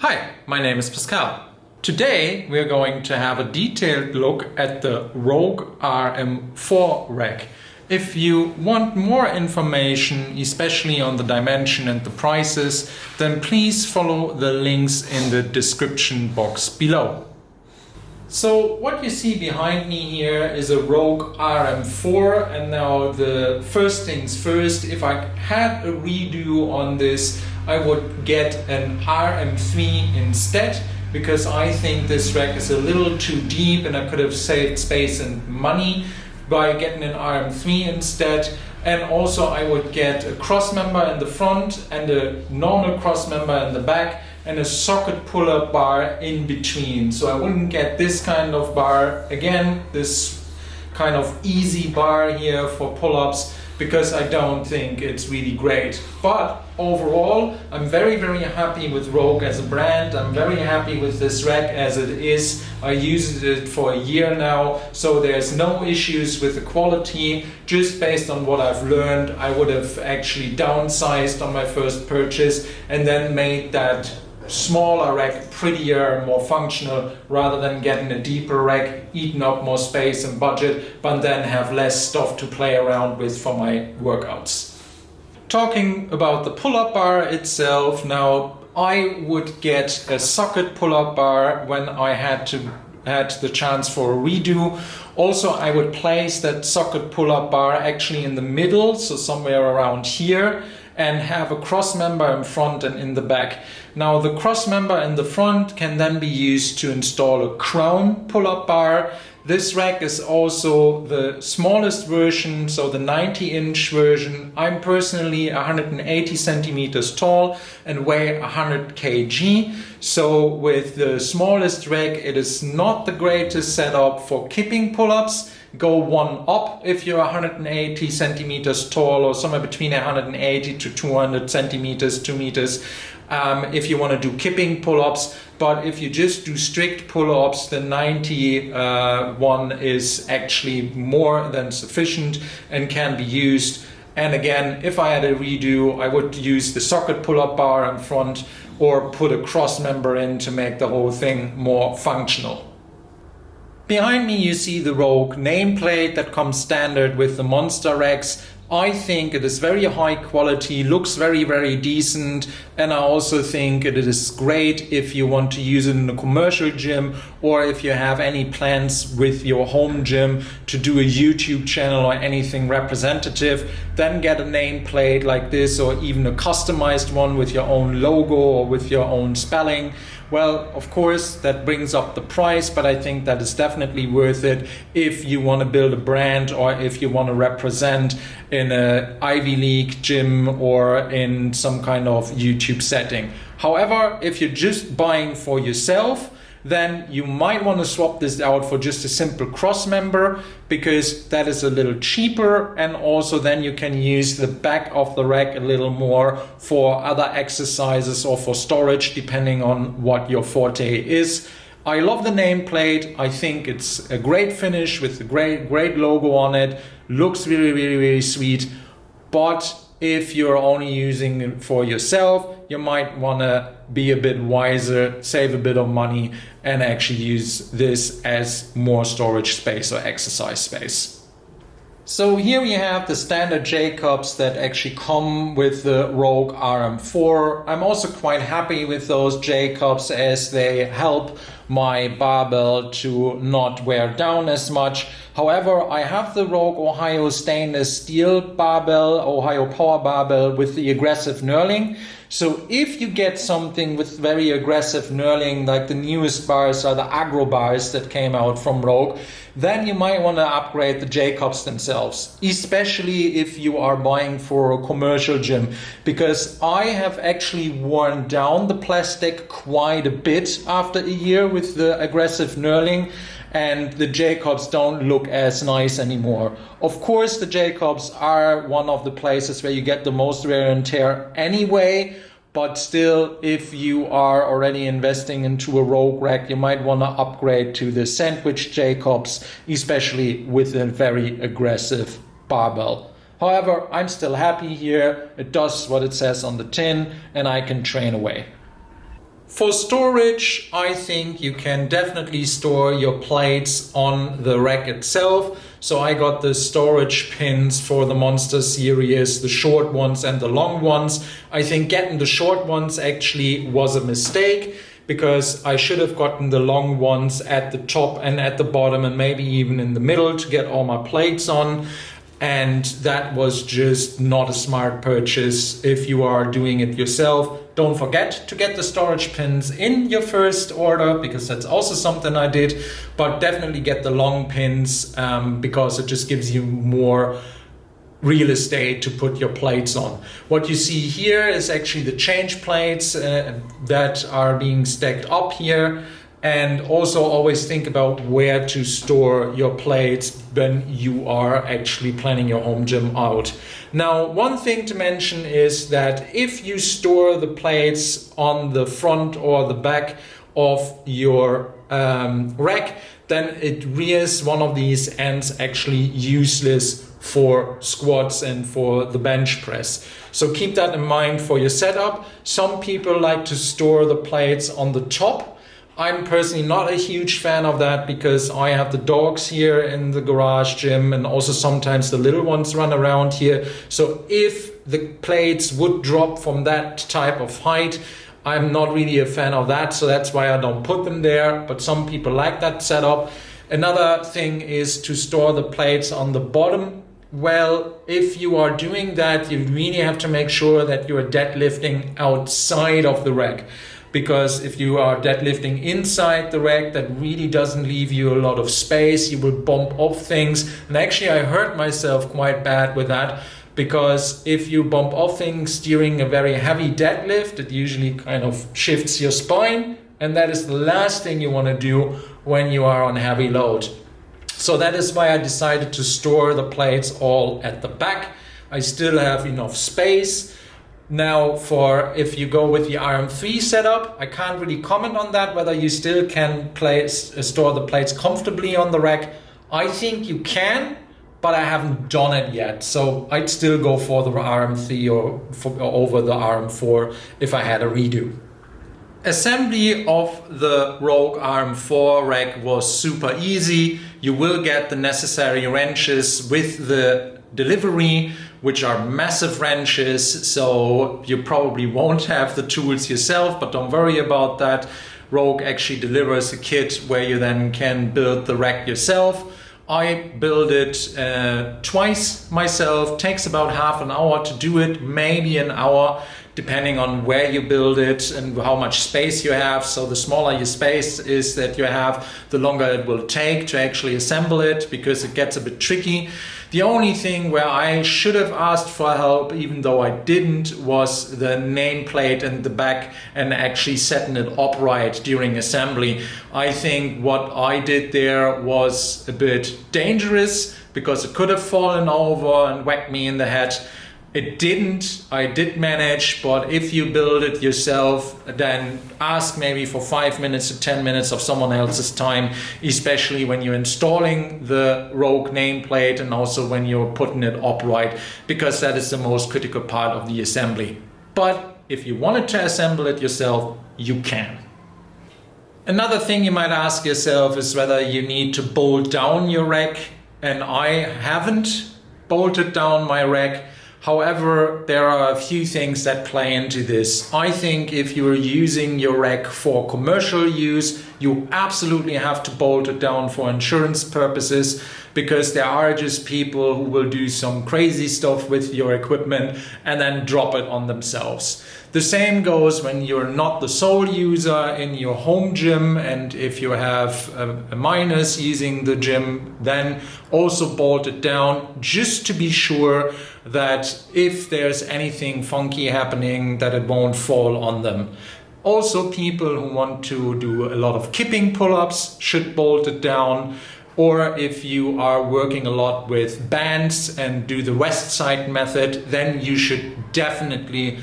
Hi, my name is Pascal. Today we're going to have a detailed look at the Rogue RM4 Rack. If you want more information, especially on the dimension and the prices, then please follow the links in the description box below. So what you see behind me here is a Rogue RM4, and now the first things first, if I had a redo on this, I would get an RM3 instead, because I think this rack is a little too deep and I could have saved space and money by getting an RM3 instead. And also I would get a cross member in the front and a normal cross member in the back and a socket pull-up bar in between. So I wouldn't get this kind of bar again, this kind of easy bar here for pull-ups, because I don't think it's really great. But overall, I'm very happy with Rogue as a brand. I'm very happy with this rack as it is. I used it for a year now, so there's no issues with the quality. Just based on what I've learned, I would have actually downsized on my first purchase and then made that smaller rack prettier, more functional, rather than getting a deeper rack, eating up more space and budget, but then have less stuff to play around with for my workouts. Talking about the pull-up bar itself, now I would get a socket pull-up bar when I had the chance for a redo. Also, I would place that socket pull-up bar actually in the middle, so somewhere around here, and have a cross member in front and in the back. Now the cross member in the front can then be used to install a crown pull-up bar. This rack is also the smallest version, so the 90-inch version. I'm personally 180 centimeters tall and weigh 100 kg. So with the smallest rack, it is not the greatest setup for kipping pull-ups. Go one up if you're 180 centimeters tall, or somewhere between 180 to 200 centimeters, 2 meters, if you want to do kipping pull-ups. But if you just do strict pull-ups, the 90 one is actually more than sufficient and can be used. And again, if I had a redo, I would use the socket pull-up bar in front or put a cross member in to make the whole thing more functional. Behind me you see the Rogue nameplate that comes standard with the monster racks. I think it is very high quality, looks very decent, and I also think it is great if you want to use it in a commercial gym, or if you have any plans with your home gym to do a YouTube channel or anything representative. Then get a nameplate like this, or even a customized one with your own logo or with your own spelling. Well, of course, that brings up the price, but I think that is definitely worth it if you want to build a brand, or if you want to represent in an Ivy League gym or in some kind of YouTube setting. However, if you're just buying for yourself, then you might want to swap this out for just a simple cross member, because that is a little cheaper, and also then you can use the back of the rack a little more for other exercises or for storage, depending on what your forte is. I love the nameplate. I think it's a great finish with a great logo on it. Looks really sweet. But if you're only using it for yourself, you might want to be a bit wiser, save a bit of money, and actually use this as more storage space or exercise space. So here we have the standard J-cups that actually come with the Rogue RM4. I'm also quite happy with those J-cups, as they help my barbell to not wear down as much. However, I have the Rogue Ohio stainless steel barbell, Ohio power barbell with the aggressive knurling. So if you get something with very aggressive knurling, like the newest bars are the Agro bars that came out from Rogue, then you might want to upgrade the J-cups themselves, especially if you are buying for a commercial gym, because I have actually worn down the plastic quite a bit after a year with the aggressive knurling, and the J-cups don't look as nice anymore. Of course, the J-cups are one of the places where you get the most wear and tear anyway, but still, if you are already investing into a Rogue rack, you might want to upgrade to the sandwich J-cups, especially with a very aggressive barbell. However, I'm still happy here. It does what it says on the tin, and I can train away. For storage, I think you can definitely store your plates on the rack itself. So I got the storage pins for the Monster series, the short ones and the long ones. I think getting the short ones actually was a mistake, because I should have gotten the long ones at the top and at the bottom and maybe even in the middle to get all my plates on. And that was just not a smart purchase if you are doing it yourself. Don't forget to get the storage pins in your first order, because that's also something I did. But definitely get the long pins because it just gives you more real estate to put your plates on. What you see here is actually the change plates that are being stacked up here. And also always think about where to store your plates when you are actually planning your home gym out. Now, one thing to mention is that if you store the plates on the front or the back of your rack, then it rears one of these ends actually useless for squats and for the bench press. So keep that in mind for your setup. Some people like to store the plates on the top. I'm personally not a huge fan of that, because I have the dogs here in the garage gym, and also sometimes the little ones run around here. So if the plates would drop from that type of height, I'm not really a fan of that. So that's why I don't put them there. But some people like that setup. Another thing is to store the plates on the bottom. Well, if you are doing that, you really have to make sure that you are deadlifting outside of the rack. Because if you are deadlifting inside the rack, that really doesn't leave you a lot of space. You will bump off things. And actually, I hurt myself quite bad with that, because if you bump off things during a very heavy deadlift, it usually kind of shifts your spine. And that is the last thing you want to do when you are on heavy load. So that is why I decided to store the plates all at the back. I still have enough space. Now, for if you go with the RM3 setup, I can't really comment on that, whether you still can store the plates comfortably on the rack. I think you can, but I haven't done it yet. So I'd still go for the RM3 or over the RM4 if I had a redo. Assembly of the Rogue RM4 rack was super easy. You will get the necessary wrenches with the delivery, which are massive wrenches, so you probably won't have the tools yourself, but don't worry about that. Rogue actually delivers a kit where you then can build the rack yourself. I build it twice myself. Takes about half an hour to do it, maybe an hour, depending on where you build it and how much space you have. So the smaller your space is that you have, the longer it will take to actually assemble it, because it gets a bit tricky. The only thing where I should have asked for help, even though I didn't, was the nameplate in the back and actually setting it upright during assembly. I think what I did there was a bit dangerous, because it could have fallen over and whacked me in the head. It didn't. I did manage, but if you build it yourself, then ask maybe for 5 minutes to 10 minutes of someone else's time, especially when you're installing the Rogue nameplate and also when you're putting it upright, because that is the most critical part of the assembly. But if you wanted to assemble it yourself, you can. Another thing you might ask yourself is whether you need to bolt down your rack, and I haven't bolted down my rack. However, there are a few things that play into this. I think if you're using your rack for commercial use, you absolutely have to bolt it down for insurance purposes, because there are just people who will do some crazy stuff with your equipment and then drop it on themselves. The same goes when you're not the sole user in your home gym, and if you have a minus using the gym, then also bolt it down, just to be sure that if there's anything funky happening, that it won't fall on them. Also, people who want to do a lot of kipping pull-ups should bolt it down. Or if you are working a lot with bands and do the westside method, then you should definitely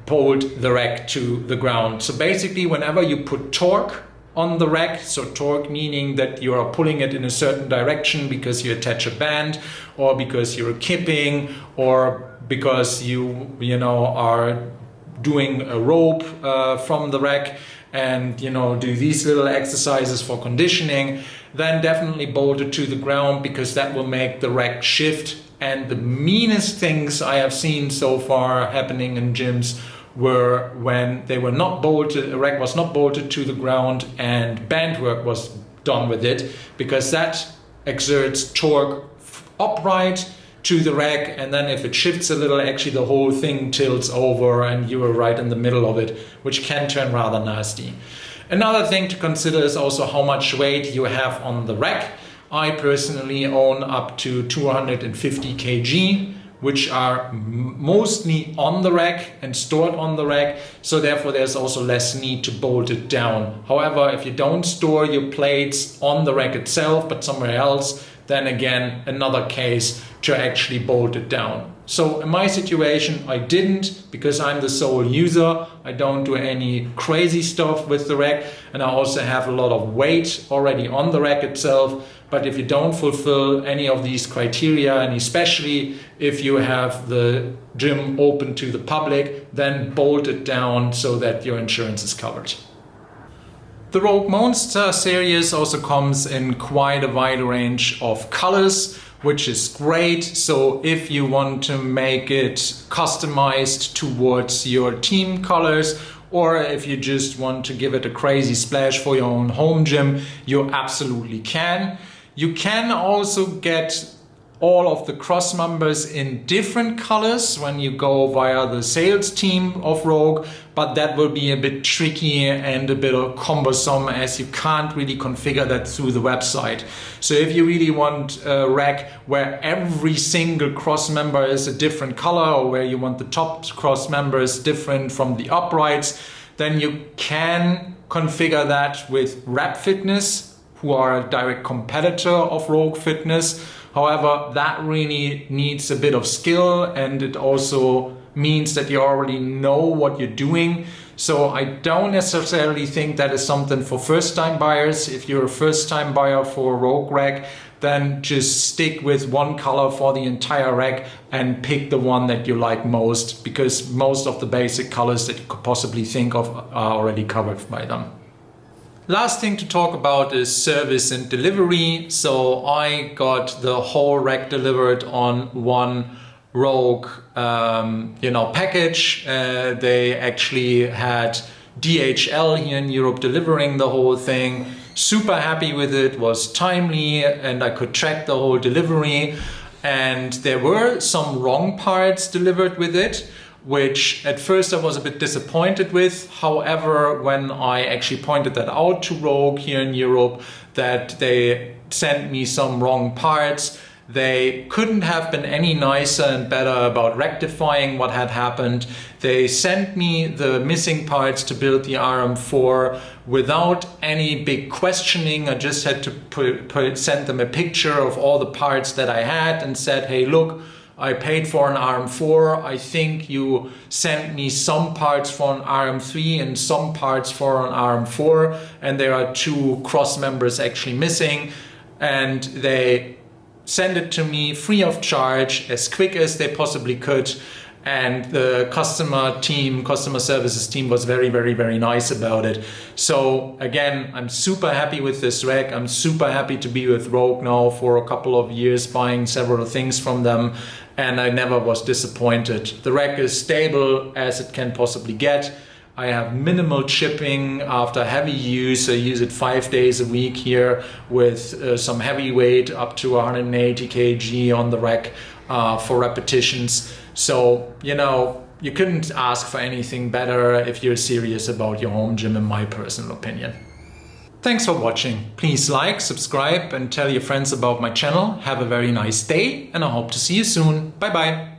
bolt the rack to the ground. So basically, whenever you put torque on the rack, so torque meaning that you are pulling it in a certain direction because you attach a band, or because you're kipping, or because you are doing a rope from the rack and do these little exercises for conditioning, then definitely bolt it to the ground, because that will make the rack shift. And the meanest things I have seen so far happening in gyms were when they were not bolted, a rack was not bolted to the ground and band work was done with it, because that exerts torque upright to the rack, and then if it shifts a little, actually the whole thing tilts over and you are right in the middle of it, which can turn rather nasty. Another thing to consider is also how much weight you have on the rack. I personally own up to 250 kg, which are mostly on the rack and stored on the rack, so therefore there's also less need to bolt it down. However, if you don't store your plates on the rack itself but somewhere else, then again another case to actually bolt it down. So in my situation I didn't, because I'm the sole user. I don't do any crazy stuff with the rack, and I also have a lot of weight already on the rack itself. But if you don't fulfill any of these criteria, and especially if you have the gym open to the public, then bolt it down so that your insurance is covered. The Rogue Monster series also comes in quite a wide range of colors, which is great. So if you want to make it customized towards your team colors, or if you just want to give it a crazy splash for your own home gym, you absolutely can. You can also get all of the cross members in different colors when you go via the sales team of Rogue, but that will be a bit tricky and a bit cumbersome, as you can't really configure that through the website. So if you really want a rack where every single cross member is a different color, or where you want the top cross members different from the uprights, then you can configure that with Rap Fitness, who are a direct competitor of Rogue Fitness. However, that really needs a bit of skill, and it also means that you already know what you're doing. So I don't necessarily think that is something for first-time buyers. If you're a first-time buyer for a Rogue rack, then just stick with one color for the entire rack and pick the one that you like most, because most of the basic colors that you could possibly think of are already covered by them. Last thing to talk about is service and delivery. So I got the whole rack delivered on one Rogue package. They actually had DHL here in Europe delivering the whole thing. Super happy with it, was timely, and I could track the whole delivery. And there were some wrong parts delivered with it, which at first I was a bit disappointed with. However, when I actually pointed that out to Rogue here in Europe, that they sent me some wrong parts, they couldn't have been any nicer and better about rectifying what had happened. They sent me the missing parts to build the RM4 without any big questioning. I just had to send them a picture of all the parts that I had and said, hey, look, I paid for an RM4. I think you sent me some parts for an RM3 and some parts for an RM4, and there are 2 cross members actually missing. And they sent it to me free of charge, as quick as they possibly could. And the customer services team was very, very, very nice about it. So again, I'm super happy with this rack. I'm super happy to be with Rogue now for a couple of years, buying several things from them, and I never was disappointed. The rack is stable as it can possibly get. I have minimal chipping after heavy use. I use it 5 days a week here with some heavy weight up to 180 kg on the rack for repetitions. So, you couldn't ask for anything better if you're serious about your home gym, in my personal opinion. Thanks for watching. Please like, subscribe, and tell your friends about my channel. Have a very nice day, and I hope to see you soon. Bye bye.